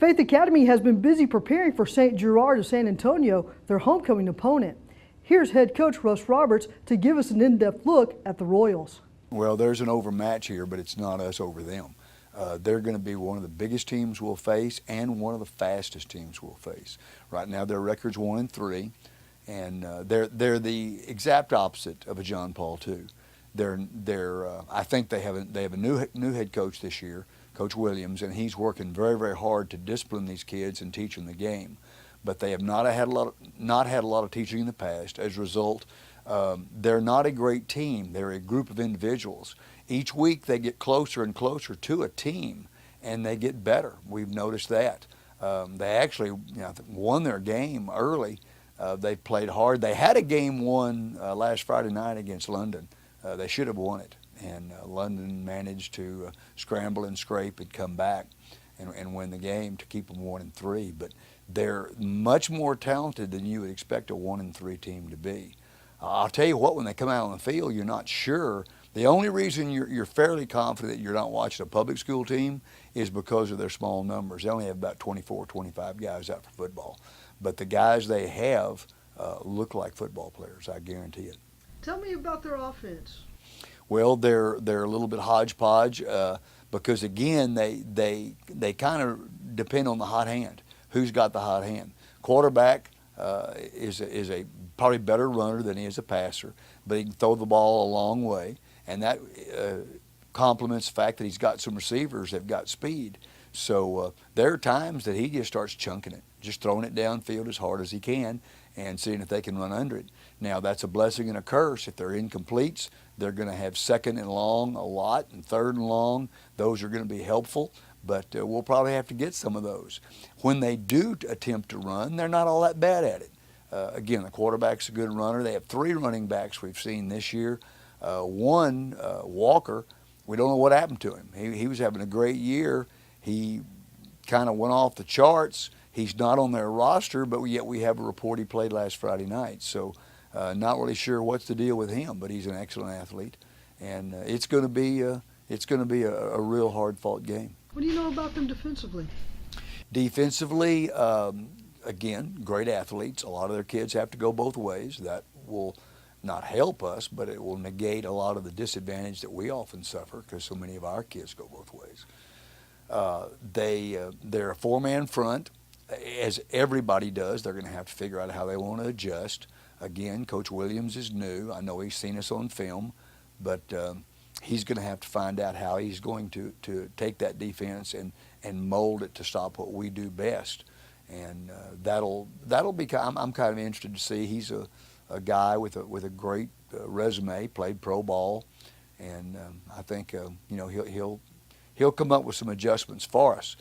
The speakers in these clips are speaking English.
Faith Academy has been busy preparing for St. Gerard of San Antonio, their homecoming opponent. Here's head coach Russ Roberts to give us an in-depth look at the Royals. Well, there's an overmatch here, but it's not us over them. They're going to be one of the biggest teams we'll face and one of the fastest teams we'll face. Right now, their record's 1-3, and they're the exact opposite of a John Paul II. I think they have a new head coach this year, Coach Williams, and he's working very, very hard to discipline these kids and teach them the game. But they have not had a lot of teaching in the past. As a result, they're not a great team. They're a group of individuals. Each week they get closer and closer to a team, and they get better. We've noticed that. They actually won their game early. They played hard. They had a game won last Friday night against London. They should have won it, and London managed to scramble and scrape and come back and win the game to keep them 1-3. But they're much more talented than you would expect a 1-3 team to be. I'll tell you what, when they come out on the field, you're not sure. The only reason you're fairly confident you're not watching a public school team is because of their small numbers. They only have about 24, 25 guys out for football. But the guys they have look like football players, I guarantee it. Tell me about their offense. Well, they're a little bit hodgepodge because, again, they kind of depend on the hot hand. Who's got the hot hand? Quarterback is a probably better runner than he is a passer, but he can throw the ball a long way, and that complements the fact that he's got some receivers that have got speed. So there are times that he just starts chunking it, just throwing it downfield as hard as he can and seeing if they can run under it. Now, that's a blessing and a curse. If they're incompletes, they're going to have second and long a lot and third and long. Those are going to be helpful, but we'll probably have to get some of those. When they do attempt to run, they're not all that bad at it. Again, the quarterback's a good runner. They have 3 running backs we've seen this year. One, Walker, we don't know what happened to him. He was having a great year. He kind of went off the charts. He's not on their roster, but yet we have a report he played last Friday night. So not really sure what's the deal with him, but he's an excellent athlete. And it's going to be a real hard-fought game. What do you know about them defensively? Defensively, again, great athletes. A lot of their kids have to go both ways. That will not help us, but it will negate a lot of the disadvantage that we often suffer because so many of our kids go both ways. They're a 4-man front, as everybody does. They're going to have to figure out how they want to adjust. Again, Coach Williams is new. I know he's seen us on film, but he's going to have to find out how he's going to take that defense and mold it to stop what we do best. And that'll be. I'm kind of interested to see. He's a guy with a great resume. Played pro ball, and I think he'll come up with some adjustments for us.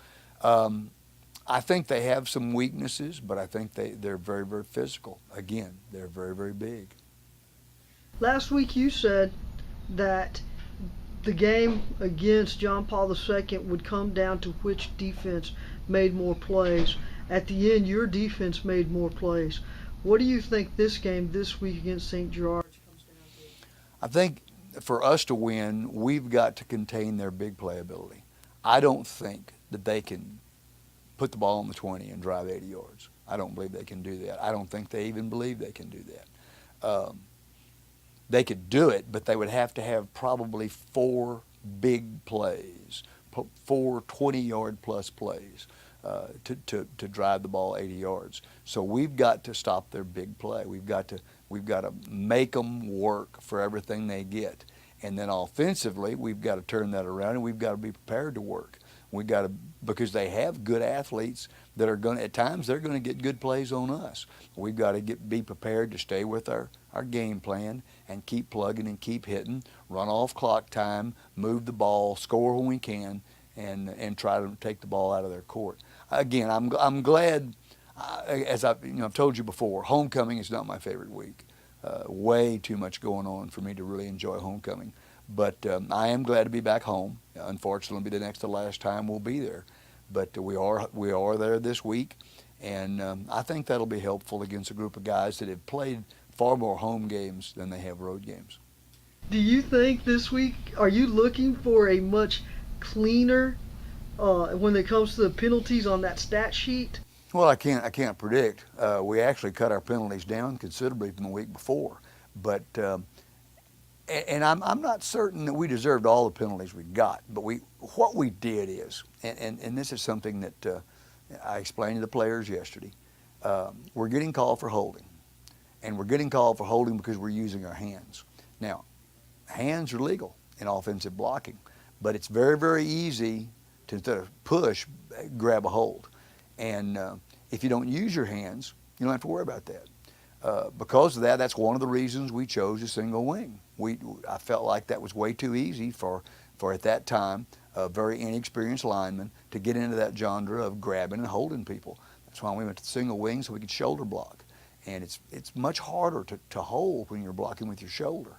I think they have some weaknesses, but I think they're very, very physical. Again, they're very, very big. Last week you said that the game against John Paul II would come down to which defense made more plays. At the end, your defense made more plays. What do you think this game this week against St. Gerard comes down to? I think for us to win, we've got to contain their big playability. I don't think that they can put the ball on the 20 and drive 80 yards. I don't believe they can do that. I don't think they even believe they can do that. They could do it, but they would have to have probably 4 big plays, 4 20-yard plus plays to drive the ball 80 yards. So we've got to stop their big play. We've got to make them work for everything they get. And then offensively, we've got to turn that around, and we've got to be prepared to work. We got to, because they have good athletes that are going to, at times they're going to get good plays on us. We've got to be prepared to stay with our game plan and keep plugging and keep hitting, run off clock time, move the ball, score when we can, and try to take the ball out of their court. Again, I'm glad, as I've told you before, homecoming is not my favorite week. Way too much going on for me to really enjoy homecoming. But I am glad to be back home. Unfortunately, it'll be the next to last time we'll be there. But we are there this week, and I think that'll be helpful against a group of guys that have played far more home games than they have road games. Do you think this week, are you looking for a much cleaner when it comes to the penalties on that stat sheet? Well, I can't predict. We actually cut our penalties down considerably from the week before, but and I'm not certain that we deserved all the penalties we got. But what we did is, and this is something that I explained to the players yesterday. We're getting called for holding, and we're getting called for holding because we're using our hands. Now, hands are legal in offensive blocking, but it's very, very easy to, instead of push, grab a hold. And if you don't use your hands, you don't have to worry about that. Because of that, that's one of the reasons we chose a single wing. I felt like that was way too easy for at that time, a very inexperienced lineman to get into that genre of grabbing and holding people. That's why we went to the single wing, so we could shoulder block. And it's much harder to hold when you're blocking with your shoulder.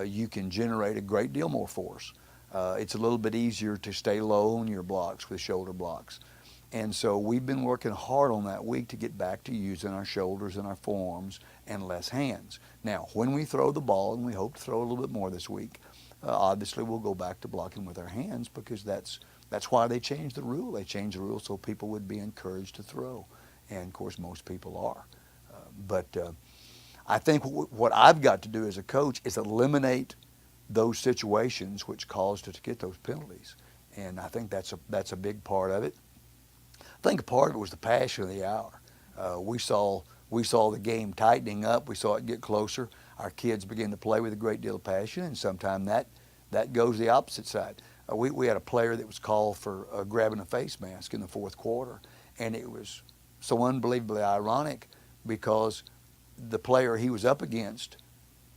You can generate a great deal more force. It's a little bit easier to stay low on your blocks with shoulder blocks. And so we've been working hard on that week to get back to using our shoulders and our forearms and less hands. Now, when we throw the ball, and we hope to throw a little bit more this week, obviously we'll go back to blocking with our hands, because that's why they changed the rule. They changed the rule so people would be encouraged to throw. And, of course, most people are. But I think what I've got to do as a coach is eliminate those situations which caused us to get those penalties. And I think that's a big part of it. I think a part of it was the passion of the hour. We saw the game tightening up. We saw it get closer. Our kids began to play with a great deal of passion, and sometimes that goes the opposite side. We had a player that was called for grabbing a face mask in the fourth quarter, and it was so unbelievably ironic because the player he was up against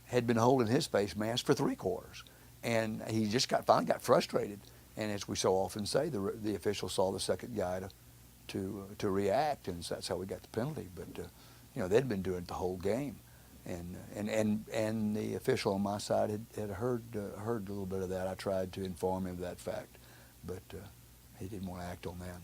had been holding his face mask for 3 quarters, and he just finally got frustrated. And as we so often say, the official saw the second guy to react, and so that's how we got the penalty. But they'd been doing it the whole game, and the official on my side had heard a little bit of that. I tried to inform him of that fact, but he didn't want to act on that.